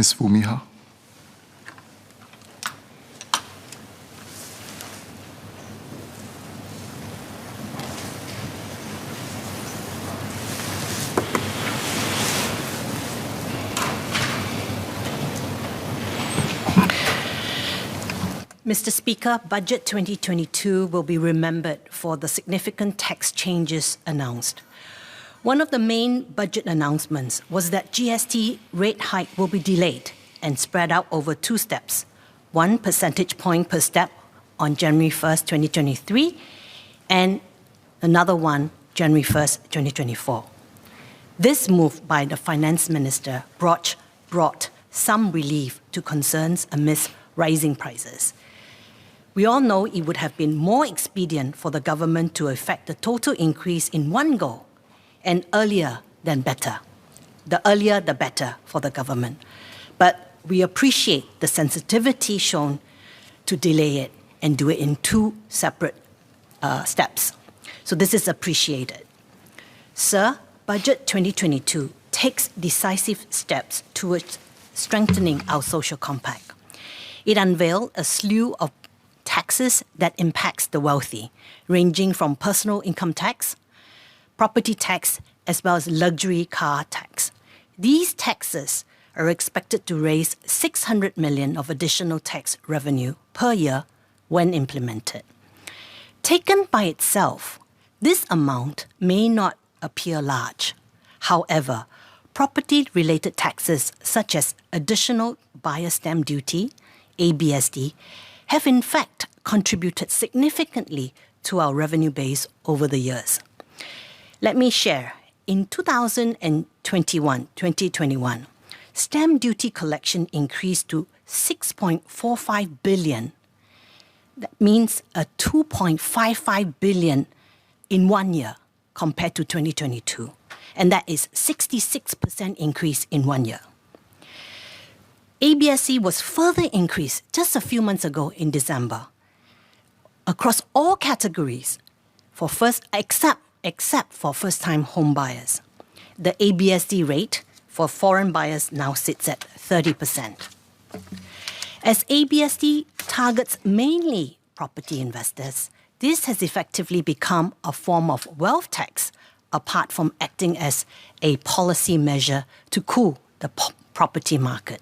Ms. Foo Mee Har. Mr. Speaker, Budget 2022 will be remembered for the significant tax changes announced. One of the main budget announcements was that GST rate hike will be delayed and spread out over 2 steps, 1 percentage point per step on January 1st, 2023, and another one January 1st, 2024. This move by the Finance Minister brought some relief to concerns amidst rising prices. We all know it would have been more expedient for the government to effect the total increase in one go, and earlier than better. The earlier, the better for the government. But we appreciate the sensitivity shown to delay it and do it in 2 separate steps. So this is appreciated. Sir, Budget 2022 takes decisive steps towards strengthening our social compact. It unveiled a slew of taxes that impacts the wealthy, ranging from personal income tax, property tax, as well as luxury car tax. These taxes are expected to raise 600 million of additional tax revenue per year when implemented. Taken by itself, this amount may not appear large. However, property-related taxes such as additional buyer stamp duty, ABSD, have in fact contributed significantly to our revenue base over the years. Let me share. In 2021, stamp duty collection increased to 6.45 billion. That means a 2.55 billion in 1 year compared to 2022. And that is 66% increase in 1 year. ABSC was further increased just a few months ago in December across all categories except for first-time home buyers. The ABSD rate for foreign buyers now sits at 30%. As ABSD targets mainly property investors, this has effectively become a form of wealth tax apart from acting as a policy measure to cool the property market.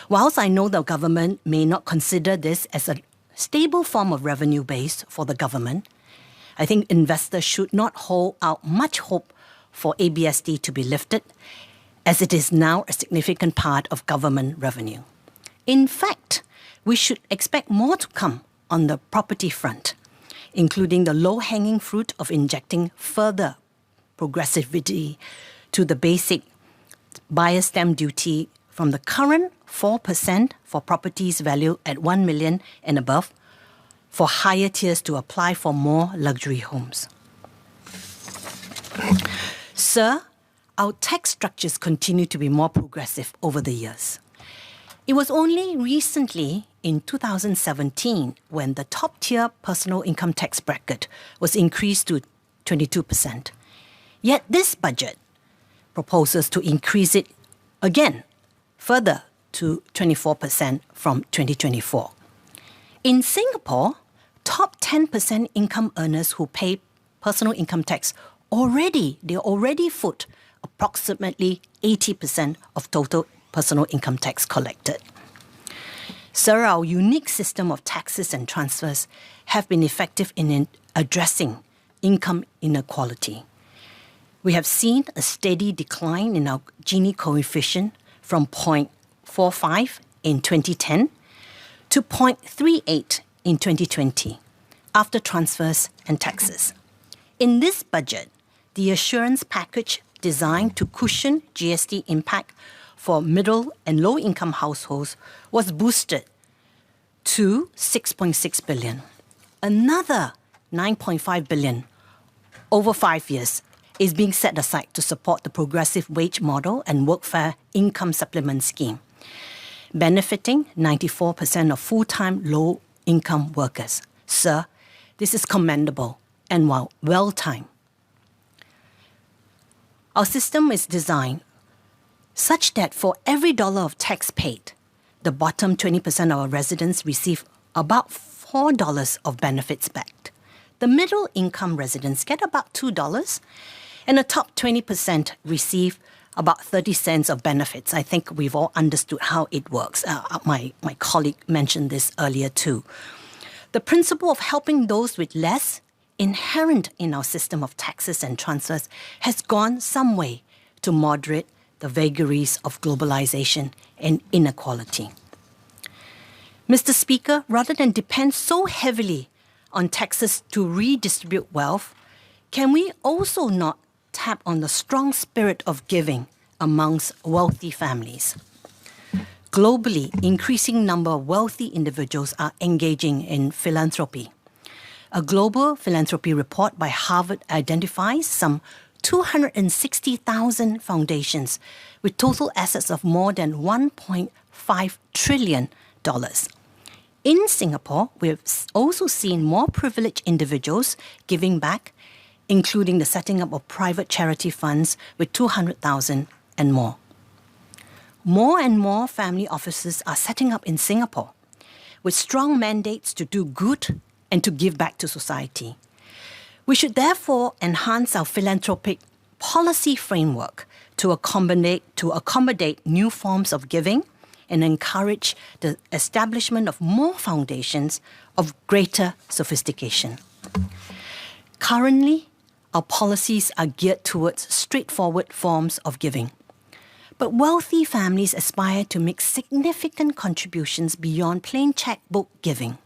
Whilst I know the government may not consider this as a stable form of revenue base for the government, I think investors should not hold out much hope for ABSD to be lifted, as it is now a significant part of government revenue. In fact, we should expect more to come on the property front, including the low-hanging fruit of injecting further progressivity to the basic buyer stamp duty from the current 4% for properties valued at 1 million and above, for higher tiers to apply for more luxury homes. Sir, our tax structures continue to be more progressive over the years. It was only recently in 2017 when the top-tier personal income tax bracket was increased to 22%. Yet this budget proposes to increase it again further to 24% from 2024. In Singapore, top 10% income earners who pay personal income tax already foot approximately 80% of total personal income tax collected. Sir, our unique system of taxes and transfers have been effective in addressing income inequality. We have seen a steady decline in our Gini coefficient from 0.45 in 2010 to 0.38 in 2020 after transfers and taxes. In this budget, the assurance package designed to cushion GST impact for middle and low-income households was boosted to 6.6 billion. Another 9.5 billion over 5 years is being set aside to support the progressive wage model and workfare income supplement scheme, benefiting 94% of full-time low-income workers. Sir, this is commendable and well-timed. Our system is designed such that for every dollar of tax paid, the bottom 20% of our residents receive about $4 of benefits back. The middle income residents get about $2, and the top 20% receive about 30 cents of benefits. I think we've all understood how it works. My colleague mentioned this earlier too. The principle of helping those with less, inherent in our system of taxes and transfers, has gone some way to moderate the vagaries of globalization and inequality. Mr. Speaker, rather than depend so heavily on taxes to redistribute wealth, can we also not tap on the strong spirit of giving amongst wealthy families? Globally, increasing number of wealthy individuals are engaging in philanthropy. A global philanthropy report by Harvard identifies some 260,000 foundations with total assets of more than $1.5 trillion. In Singapore, we've also seen more privileged individuals giving back, including the setting up of private charity funds with 200,000 and more. More and more family offices are setting up in Singapore with strong mandates to do good and to give back to society. We should therefore enhance our philanthropic policy framework to accommodate new forms of giving and encourage the establishment of more foundations of greater sophistication. Currently, our policies are geared towards straightforward forms of giving. But wealthy families aspire to make significant contributions beyond plain checkbook giving.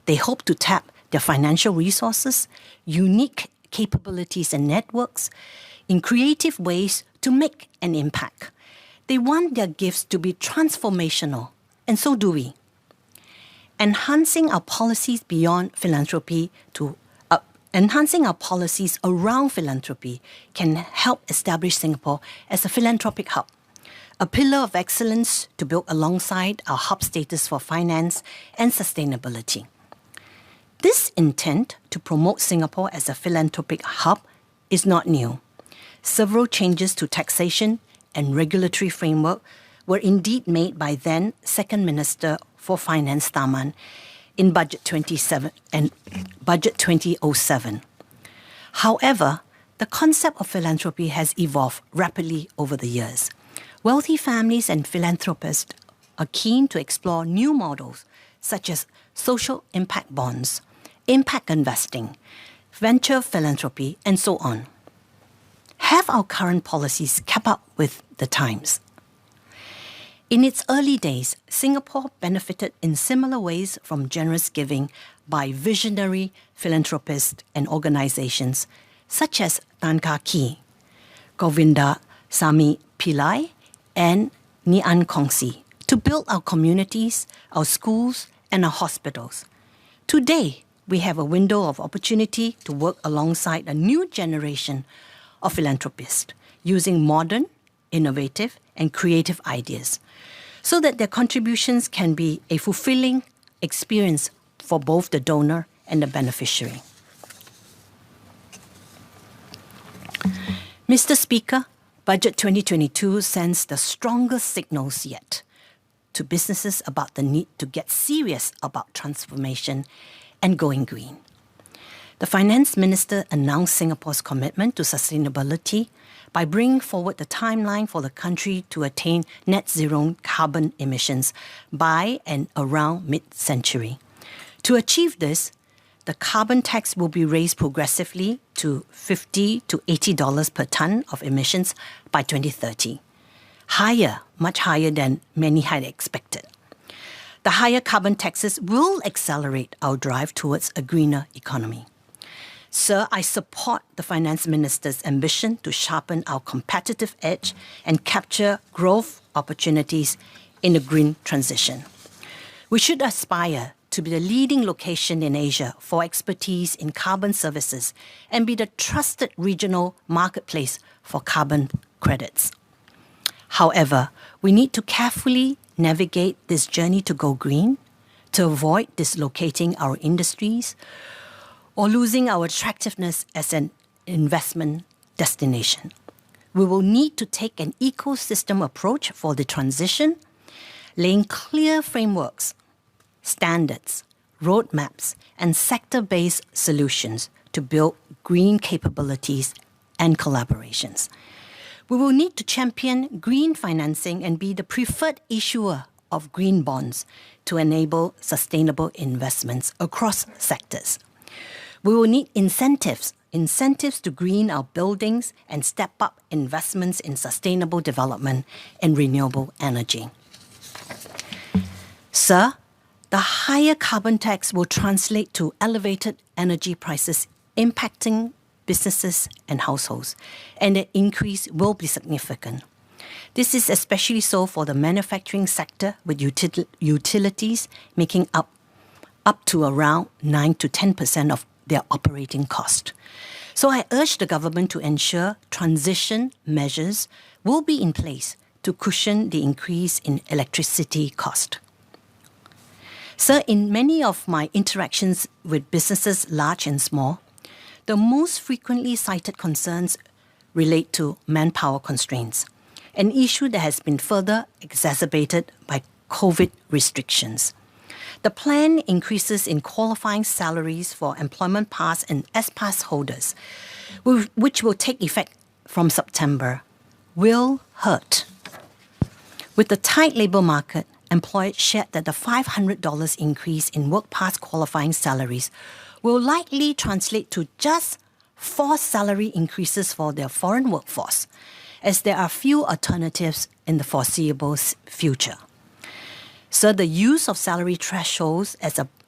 They hope to tap their financial resources, unique capabilities and networks in creative ways to make an impact. They want their gifts to be transformational, and so do we. Enhancing our policies around philanthropy can help establish Singapore as a philanthropic hub, a pillar of excellence to build alongside our hub status for finance and sustainability. This intent to promote Singapore as a philanthropic hub is not new. Several changes to taxation and regulatory framework were indeed made by then Second Minister for Finance Tharman in Budget 2007. However, the concept of philanthropy has evolved rapidly over the years. Wealthy families and philanthropists are keen to explore new models such as social impact bonds, impact investing, venture philanthropy, and so on. Have our current policies kept up with the times? In its early days, Singapore benefited in similar ways from generous giving by visionary philanthropists and organizations such as Tan Kah Kee, Govinda Sami Pillai, and Nian Kongsi to build our communities, our schools, and our hospitals. Today, we have a window of opportunity to work alongside a new generation of philanthropists using modern, innovative, and creative ideas so that their contributions can be a fulfilling experience for both the donor and the beneficiary. Mr. Speaker, Budget 2022 sends the strongest signals yet to businesses about the need to get serious about transformation and going green. The Finance Minister announced Singapore's commitment to sustainability by bringing forward the timeline for the country to attain net zero carbon emissions by and around mid-century. To achieve this, the carbon tax will be raised progressively to $50 to $80 per tonne of emissions by 2030. Higher, much higher than many had expected. The higher carbon taxes will accelerate our drive towards a greener economy. Sir, I support the Finance Minister's ambition to sharpen our competitive edge and capture growth opportunities in the green transition. We should aspire to be the leading location in Asia for expertise in carbon services and be the trusted regional marketplace for carbon credits. However, we need to carefully navigate this journey to go green, to avoid dislocating our industries or losing our attractiveness as an investment destination. We will need to take an ecosystem approach for the transition, laying clear frameworks, standards, roadmaps, and sector-based solutions to build green capabilities and collaborations. We will need to champion green financing and be the preferred issuer of green bonds to enable sustainable investments across sectors. We will need incentives to green our buildings and step up investments in sustainable development and renewable energy. Sir, the higher carbon tax will translate to elevated energy prices impacting businesses and households, and the increase will be significant. This is especially so for the manufacturing sector, with utilities making up to around 9 to 10% of their operating cost. So I urge the government to ensure transition measures will be in place to cushion the increase in electricity cost. Sir, in many of my interactions with businesses large and small, the most frequently cited concerns relate to manpower constraints, an issue that has been further exacerbated by COVID restrictions. The planned increases in qualifying salaries for employment pass and S-Pass holders, which will take effect from September, will hurt. With the tight labour market, employers shared that the $500 increase in Work Pass qualifying salaries will likely translate to just 4 salary increases for their foreign workforce, as there are few alternatives in the foreseeable future. So the use of salary thresholds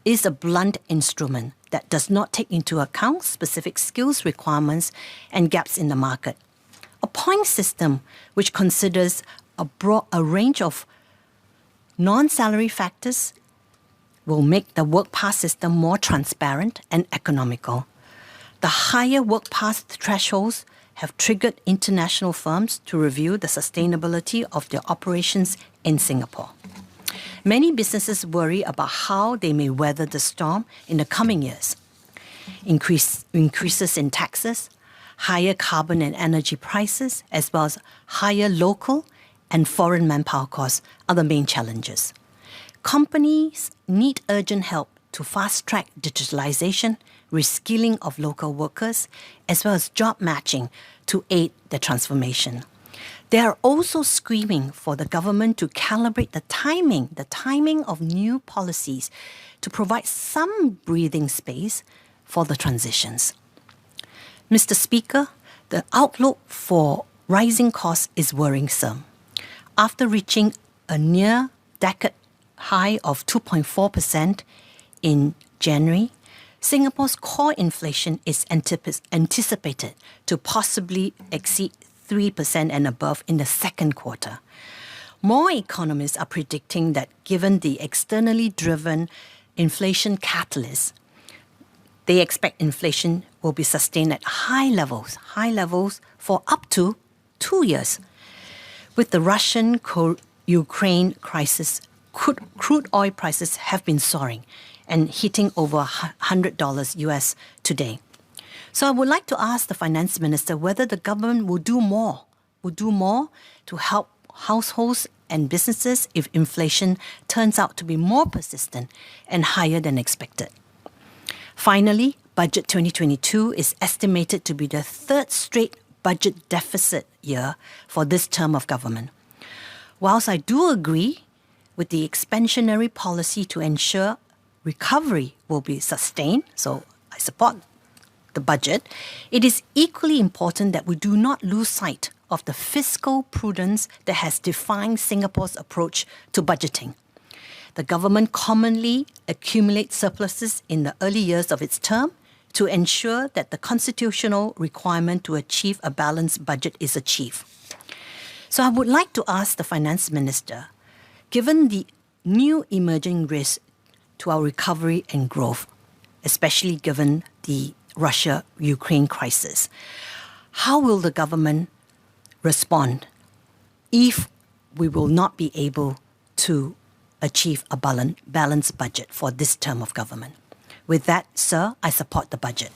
is a blunt instrument that does not take into account specific skills requirements and gaps in the market. A point system which considers a range of non-salary factors will make the Work Pass system more transparent and economical. The higher Work Pass thresholds have triggered international firms to review the sustainability of their operations in Singapore. Many businesses worry about how they may weather the storm in the coming years. Increases in taxes, higher carbon and energy prices, as well as higher local and foreign manpower costs are the main challenges. Companies need urgent help to fast-track digitalization, reskilling of local workers, as well as job matching to aid the transformation. They are also screaming for the government to calibrate the timing of new policies to provide some breathing space for the transitions. Mr. Speaker, the outlook for rising costs is worrisome. After reaching a near-decade high of 2.4% in January, Singapore's core inflation is anticipated to possibly exceed 3% and above in the second quarter. More economists are predicting that given the externally driven inflation catalyst, they expect inflation will be sustained at high levels for up to 2 years. With the Russian-Ukraine crisis, crude oil prices have been soaring and hitting over $100 US today. So I would like to ask the Finance Minister whether the government will do more to help households and businesses if inflation turns out to be more persistent and higher than expected. Finally, Budget 2022 is estimated to be the third straight budget deficit year for this term of government. Whilst I do agree with the expansionary policy to ensure recovery will be sustained, so I support the budget, it is equally important that we do not lose sight of the fiscal prudence that has defined Singapore's approach to budgeting. The government commonly accumulates surpluses in the early years of its term to ensure that the constitutional requirement to achieve a balanced budget is achieved. So I would like to ask the Finance Minister, given the new emerging risks to our recovery and growth, especially given the Russia-Ukraine crisis, how will the government respond if we will not be able to achieve a balanced budget for this term of government? With that, sir, I support the budget.